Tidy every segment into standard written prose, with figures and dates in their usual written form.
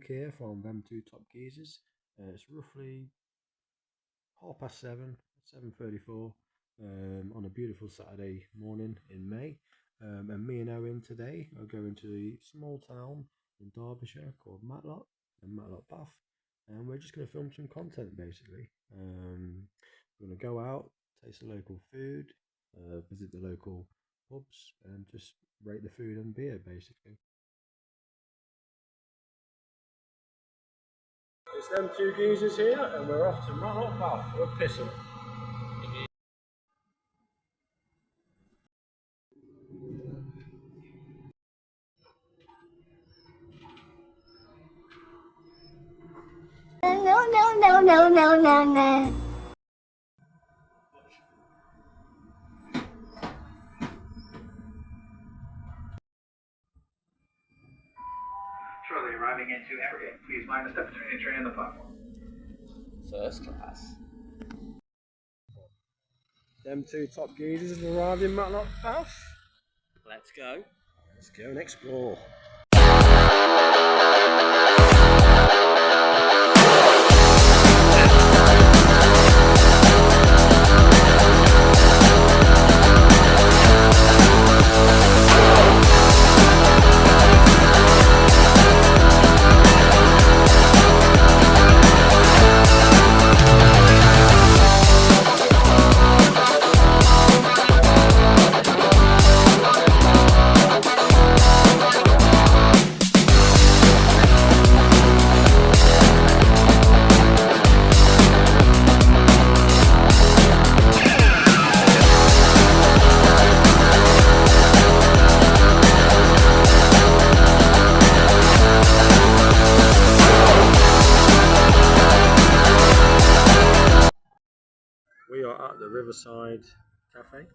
Luke here from them two top geezers. It's roughly 7:30, 7:34 on a beautiful Saturday morning in May. And me and Owen today are going to the small town in Derbyshire called Matlock Bath, and we're just going to film some content basically. We're going to go out, taste the local food, visit the local pubs, and just rate the food and beer basically. It's them two geezers here, and we're off to Matlock Bath. We're pissing. No. Shortly arriving into Evergate. Please mind the step between the train and the platform. First class. Them two top geezers have arrived in Matlock Bath. Let's go. Let's go and explore. We are at the Riverside Cafe.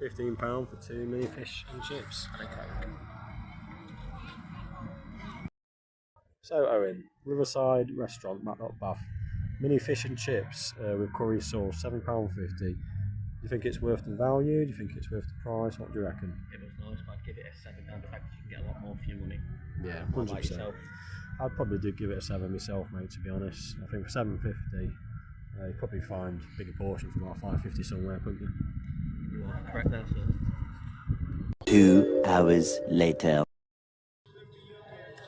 £15 for 2 mini fish and chips. And a Coke. So Owen, Riverside Restaurant, Matlock Bath. Mini fish and chips with curry sauce, £7.50. Do you think it's worth the value? Do you think it's worth the price? What do you reckon? It was nice, but I'd give it a £7. The fact that you can get a lot more for your money. Yeah, What 100%. about yourself? I'd probably do give it a 7 myself, mate, to be honest. I think for £7.50, you probably find a bigger portion for about £5.50 somewhere, couldn't you? You are correct there, sir. 2 hours later.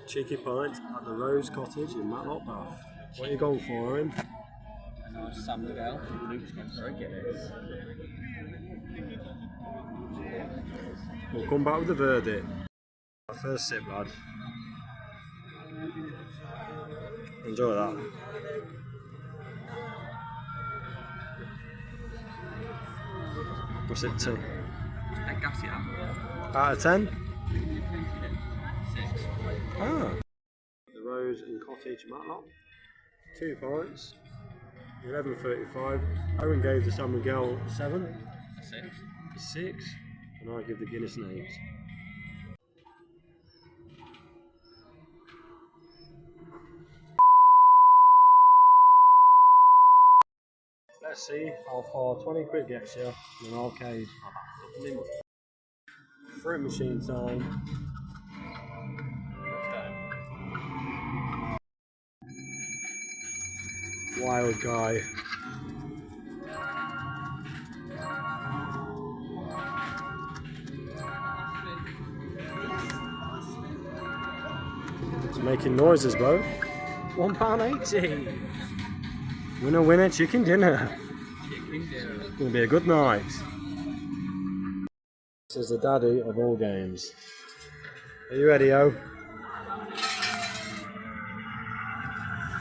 Cheeky pint at the Rose Cottage in Matlock Bath. What are you going for, Owen? A nice San Miguel. Luke's going for a Guinness. We'll come back with the verdict. First sip, lad. Enjoy that. What's it to? A gassy Out of 10? 6. Ah. The Rose and Cottage Matlock. 2 pints. 11.35. Owen gave the San Miguel 7. A 6. 6. And I give the Guinness an 8. Let's see how far 20 quid gets you in an arcade. Fruit machine time. Wild guy. It's making noises, bro. £1.80. Winner, chicken dinner. It's gonna be a good night. This is the daddy of all games. Are you ready, O?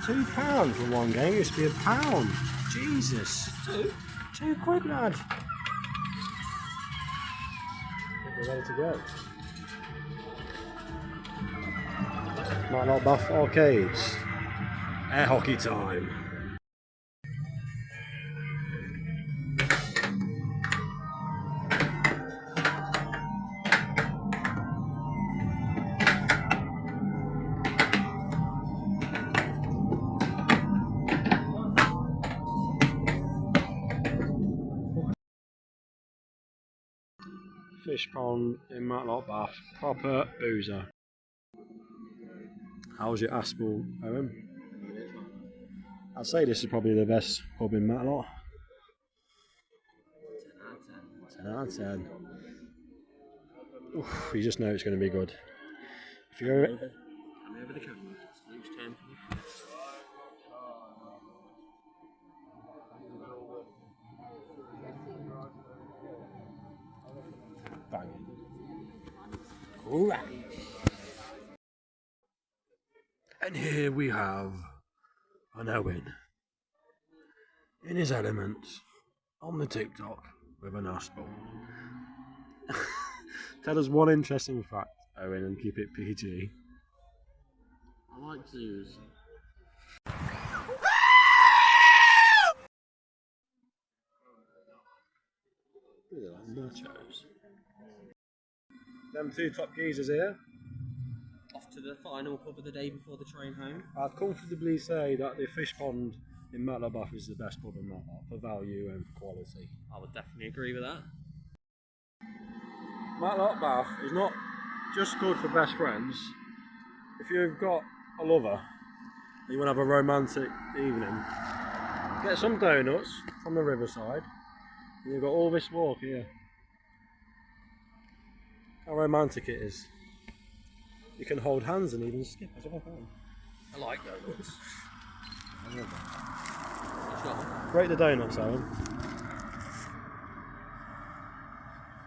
£2 for one game. It used to be £1. Jesus. 2 quid, lad. I think we're ready to go. Matlock Bath Arcades. Air hockey time. fish pond in Matlock Bath. Proper boozer. How's your Aspel, Owen? I'd say this is probably the best pub in Matlock. 10 out of 10. Oof, you just know it's going to be good. If you go I'm over the camera. It's Luke's turn for the press. banging. Alright. And here we have an Owen in his element on the TikTok with an Aspel. Tell us one interesting fact, Owen, and keep it PG. I like zoos. Really like nachos. Them two top geezers here. Off to the final pub of the day before the train home. I'd comfortably say that the fish pond in Matlock Bath is the best pub in Matlock for value and for quality. I would definitely agree with that. Matlock Bath is not just good for best friends. If you've got a lover and you want to have a romantic evening, get some donuts from the riverside and you've got all this walk here. How romantic it is. You can hold hands and even skip as well. I like donuts. I love that. Sure. Rate the donuts, Owen.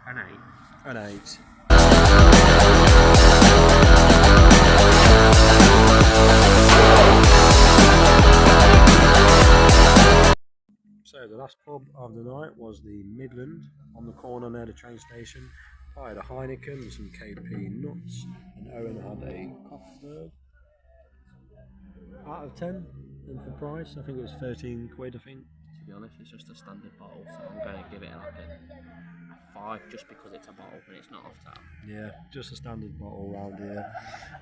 An 8. An 8. So the last pub of the night was the Midland on the corner near the train station. I had a Heineken and some KP nuts, and Owen had a Koffberg. Out of 10, and for price, I think it was 13 quid, I think. To be honest, it's just a standard bottle, so I'm going to give it like a 5 just because it's a bottle and it's not off tap. Yeah, just a standard bottle around here.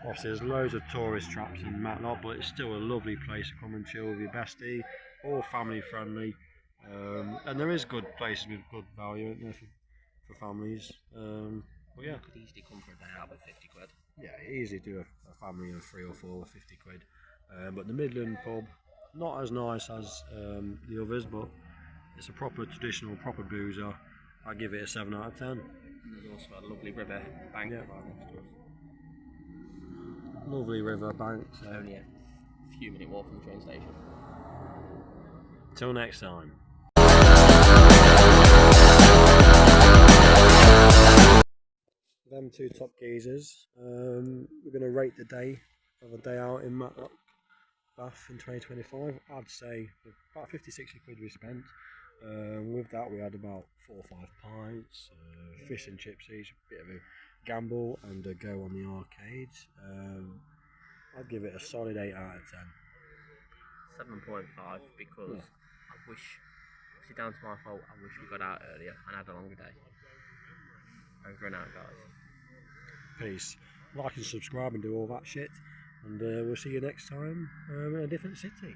Obviously there's loads of tourist traps in Matlock, but it's still a lovely place to come and chill with your bestie, all family friendly. And there is good places with good value in there for families. But yeah, You could easily come for a day out with 50 quid. yeah, easily do a family of 3 or 4 with 50 quid. But the Midland pub, not as nice as the others, but it's a proper traditional, proper boozer. I give it a 7 out of 10. And there's also a lovely river bank Yeah. right next to us. Lovely river bank. So Only a few minute walk from the train station. till next time. Them two top geezers. We're going to rate the day of a day out in Matlock Bath in 2025. I'd say about 50-60 quid we spent. With that we had about 4 or 5 pints, fish and chips each, a bit of a gamble and a go on the arcades. I'd give it a solid 8 out of 10. 7.5 because I wish, obviously down to my fault, I wish we got out earlier and had a longer day. Over and out, guys. Peace. Like and subscribe and do all that shit. And we'll see you next time in a different city.